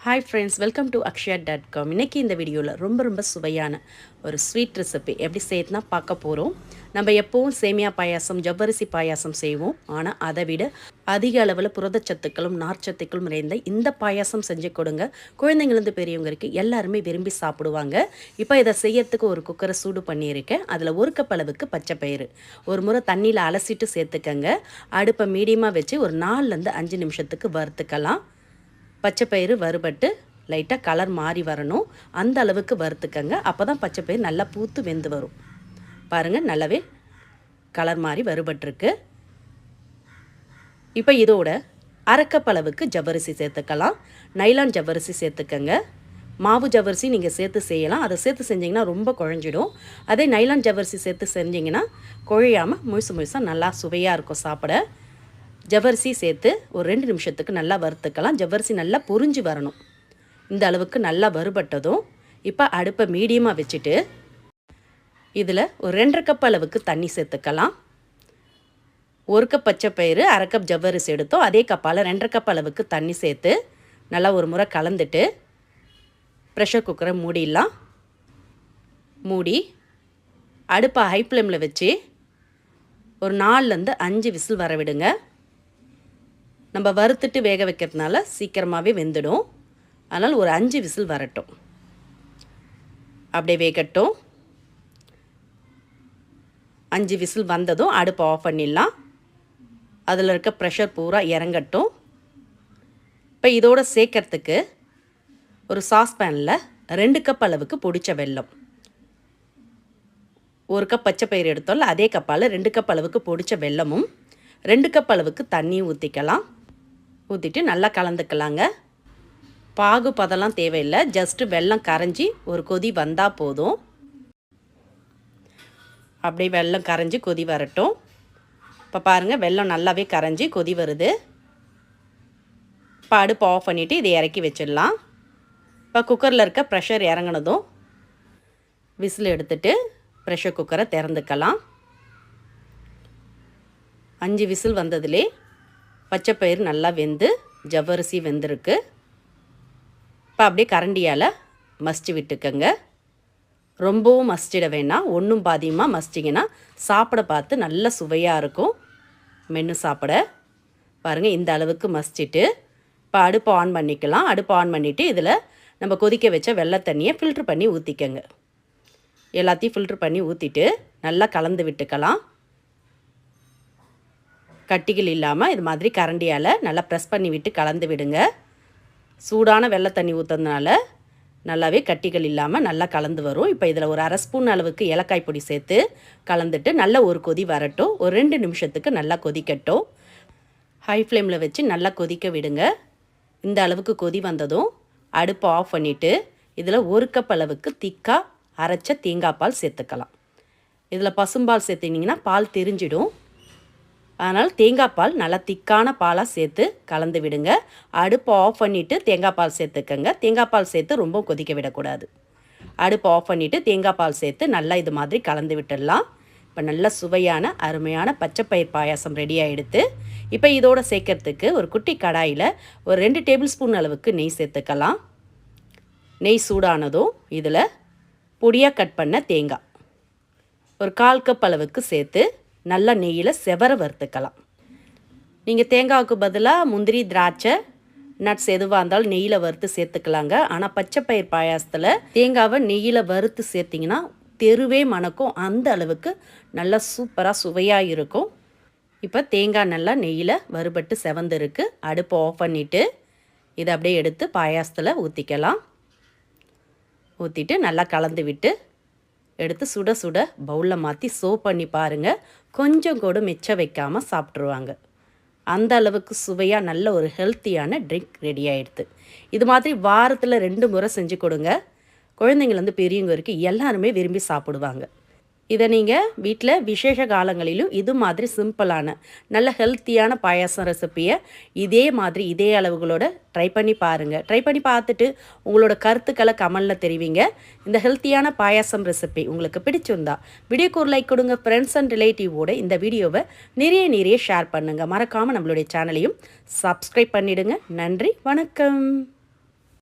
Hi friends, welcome to akshaya.com. இன்றைக்கி இந்த வீடியோவில் ரொம்ப சுவையான ஒரு ஸ்வீட் ரெசிபி எப்படி செய்யறதுனா பார்க்க போகிறோம். நம்ம எப்போவும் சேமியா பாயாசம், ஜவ்வரிசி பாயாசம் செய்வோம். ஆனால் அதை விட அதிக அளவில் புரதச்சத்துக்களும் நார்ச்சத்துக்களும் நிறைந்த இந்த பாயாசம் செஞ்சு கொடுங்க. குழந்தைங்கள்லேருந்து பெரியவங்களுக்கு எல்லாருமே விரும்பி சாப்பிடுவாங்க. இப்போ இதை செய்யறதுக்கு ஒரு குக்கரை சூடு பண்ணியிருக்கேன். அதில் ஒரு கப் அளவுக்கு பச்சை பயிறு ஒரு முறை தண்ணியில் அலசிட்டு சேர்த்துக்கங்க. அடுப்பை மீடியமாக வச்சு ஒரு 4லேருந்து 5 நிமிஷத்துக்கு வறுத்துக்கலாம். பச்சை பயிறு வறுபட்டு லைட்டாக கலர் மாறி வரணும். அந்த அளவுக்கு வறுத்துக்கங்க. அப்போ தான் பச்சை பயிறு நல்லா பூத்து வெந்து வரும். பாருங்கள், நல்லாவே கலர் மாறி வறுபட்டுருக்கு. இப்போ இதோட அரைக்கப் அளவுக்கு ஜவ்வரிசி சேர்த்துக்கலாம். நைலான் ஜவ்வரிசி சேர்த்துக்கங்க. மாவு ஜவ்வரிசி நீங்கள் சேர்த்து செய்யலாம். அதை சேர்த்து செஞ்சிங்கன்னா ரொம்ப குழஞ்சிடும். அதே நைலான் ஜவ்வரிசி சேர்த்து செஞ்சிங்கன்னா குழையாமல் முழுசாக நல்லா சுவையாக இருக்கும் சாப்பிட. ஜவ்வரிசி சேர்த்து ஒரு 2 நிமிஷத்துக்கு நல்லா வறுத்துக்கலாம். ஜவ்வரிசி நல்லா பொரிஞ்சு வரணும். இந்த அளவுக்கு நல்லா வறுபட்டதும் இப்போ அடுப்பை மீடியமாக வச்சுட்டு இதில் ஒரு 2.5 கப் அளவுக்கு தண்ணி சேர்த்துக்கலாம். 1 கப் பச்சை பயிறு, அரை கப் ஜவ்வரிசி எடுத்தோம். அதே கப்பால் 2.5 கப் அளவுக்கு தண்ணி சேர்த்து நல்லா ஒரு முறை கலந்துட்டு ப்ரெஷர் குக்கரை மூடிடலாம். மூடி அடுப்பை ஹை ஃப்ளேமில் வச்சு ஒரு 4லேருந்து 5 விசில் வர விடுங்க. நம்ம வறுத்துட்டு வேக வைக்கிறதுனால சீக்கிரமாகவே வெந்துடும். அதனால் ஒரு 5 விசில் வரட்டும். அப்படியே வேகட்டும். 5 விசில் வந்ததும் அடுப்பை ஆஃப் பண்ணிடலாம். அதில் இருக்க ப்ரெஷர் பூரா இறங்கட்டும். இப்போ இதோடு சேர்க்கறதுக்கு ஒரு சாஸ்பேனில் 2 கப் அளவுக்கு பொடிச்ச வெல்லம், 1 கப் பச்சை பயிறு எடுத்தோம்ல அதே கப்பால் 2 கப் அளவுக்கு பொடிச்ச வெல்லமும் 2 கப் அளவுக்கு தண்ணியும் ஊற்றிக்கலாம். ஊற்றிட்டு நல்லா கலந்துக்கலாங்க. பாகு பதெல்லாம் தேவையில்லை. ஜஸ்ட்டு வெல்லம் கரைஞ்சி ஒரு கொதி வந்தால் போதும். அப்படியே வெல்லம் கரைஞ்சி கொதி வரட்டும். இப்போ பாருங்கள், வெல்லம் நல்லாவே கரைஞ்சி கொதி வருது. இப்போ அடுப்பு ஆஃப் பண்ணிவிட்டு இதை இறக்கி வச்சிடலாம். இப்போ குக்கரில் இருக்க ப்ரெஷர் இறங்கினதும் விசில் எடுத்துட்டு ப்ரெஷர் குக்கரை திறந்துக்கலாம். 5 விசில் வந்ததுலே பச்சை பயிறு நல்லா வெந்து ஜவ்வரிசி வெந்திருக்கு. இப்போ அப்படியே கரண்டியால் மசிச்சு விட்டுக்கங்க. ரொம்பவும் மசிச்சிட வேணாம். ஒன்றும் பாதியமாக மசிச்சிங்கன்னா சாப்பிட பார்த்து நல்ல சுவையாக இருக்கும். மென்று சாப்பிட பாருங்கள், இந்த அளவுக்கு மசிச்சுட்டு இப்போ அடுப்பை ஆன் பண்ணிக்கலாம். அடுப்பை ஆன் பண்ணிவிட்டு இதில் நம்ம கொதிக்க வச்ச வெள்ளை தண்ணியை ஃபில்ட்ரு பண்ணி ஊற்றிக்கங்க. எல்லாத்தையும் ஃபில்ட்ரு பண்ணி ஊற்றிட்டு நல்லா கலந்து விட்டுக்கலாம். கட்டிகள் இல்லாமல் இது மாதிரி கரண்டியால் நல்லா ப்ரெஸ் பண்ணி விட்டு கலந்து விடுங்க. சூடான வெள்ளை தண்ணி ஊற்றுறதுனால நல்லாவே கட்டிகள் இல்லாமல் நல்லா கலந்து வரும். இப்போ இதில் ஒரு 1/2 ஸ்பூன் அளவுக்கு ஏலக்காய் பொடி சேர்த்து கலந்துட்டு நல்ல ஒரு கொதி வரட்டும். ஒரு 2 நிமிஷத்துக்கு நல்லா கொதிக்கட்டும். ஹை ஃப்ளேமில் வச்சு நல்லா கொதிக்க விடுங்க. இந்த அளவுக்கு கொதி வந்ததும் அடுப்பை ஆஃப் பண்ணிவிட்டு இதில் 1 கப் அளவுக்கு திக்காக அரைச்ச தேங்காய் பால் சேர்த்துக்கலாம். இதில் பசும்பால் சேர்த்திங்கன்னா பால் திரிஞ்சிடும். அதனால் தேங்காய் பால் நல்லா திக்கான பாலாக சேர்த்து கலந்து விடுங்க. அடுப்பை ஆஃப் பண்ணிவிட்டு தேங்காய் பால் சேர்த்துக்கங்க. தேங்காய் பால் சேர்த்து ரொம்ப கொதிக்க விடக்கூடாது. அடுப்பை ஆஃப் பண்ணிவிட்டு தேங்காய் பால் சேர்த்து நல்லா இது மாதிரி கலந்து விட்டுடலாம். இப்போ நல்ல சுவையான அருமையான பச்சைப்பயிர் பாயாசம் ரெடி ஆகிடுது. இப்போ இதோடு சேர்க்கறதுக்கு ஒரு குட்டி கடாயில் ஒரு 2 டேபிள் ஸ்பூன் அளவுக்கு நெய் சேர்த்துக்கலாம். நெய் சூடானதும் இதில் பொடியாக கட் பண்ண தேங்காய் ஒரு 1/4 கப் அளவுக்கு சேர்த்து நல்லா நெய்யில் செவர வறுத்துக்கலாம். நீங்கள் தேங்காய்க்கு பதிலாக முந்திரி, திராட்சை, நட்ஸ் எதுவாக இருந்தாலும் நெய்யில் வறுத்து சேர்த்துக்கலாங்க. ஆனால் பச்சைப்பயிர் பாயாசத்தில் தேங்காவை நெய்யில் வறுத்து சேர்த்திங்கன்னா தெருவே மணக்கும். அந்த அளவுக்கு நல்லா சூப்பராக சுவையாக இருக்கும். இப்போ தேங்காய் நல்லா நெய்யில் வறுபட்டு செவந்திருக்கு. அடுப்பை ஆஃப் பண்ணிவிட்டு இதை அப்படியே எடுத்து பாயாசத்தில் ஊற்றிக்கலாம். ஊற்றிட்டு நல்லா கலந்து விட்டு எடுத்து சுட சுட பவுலில் மாற்றி சர்வ் பண்ணி பாருங்கள். கொஞ்சம் கூட மிச்சம் வைக்காமல் சாப்பிட்ருவாங்க. அந்த அளவுக்கு சுவையாக நல்ல ஒரு ஹெல்த்தியான ட்ரிங்க் ரெடி ஆகிடுது. இது மாதிரி வாரத்தில் 2 முறை செஞ்சு கொடுங்க. குழந்தைங்கள்லேருந்து பெரியவங்க வரைக்கும் எல்லாருமே விரும்பி சாப்பிடுவாங்க. இதை நீங்கள் வீட்டில் விசேஷ காலங்களிலும் இது மாதிரி சிம்பிளான நல்ல ஹெல்த்தியான பாயாசம் ரெசிப்பியை இதே அளவுகளோட ட்ரை பண்ணி பாருங்கள். ட்ரை பண்ணி பார்த்துட்டு உங்களோட கருத்துக்களை கமெண்டில் தெரிவிங்க. இந்த ஹெல்த்தியான பாயாசம் ரெசிபி உங்களுக்கு பிடிச்சிருந்தா வீடியோக்கு ஒரு லைக் கொடுங்க. ஃப்ரெண்ட்ஸ் அண்ட் ரிலேட்டிவோட இந்த வீடியோவை நிறைய ஷேர் பண்ணுங்கள். மறக்காமல் நம்மளுடைய சேனலையும் சப்ஸ்கிரைப் பண்ணிவிடுங்க. நன்றி, வணக்கம்.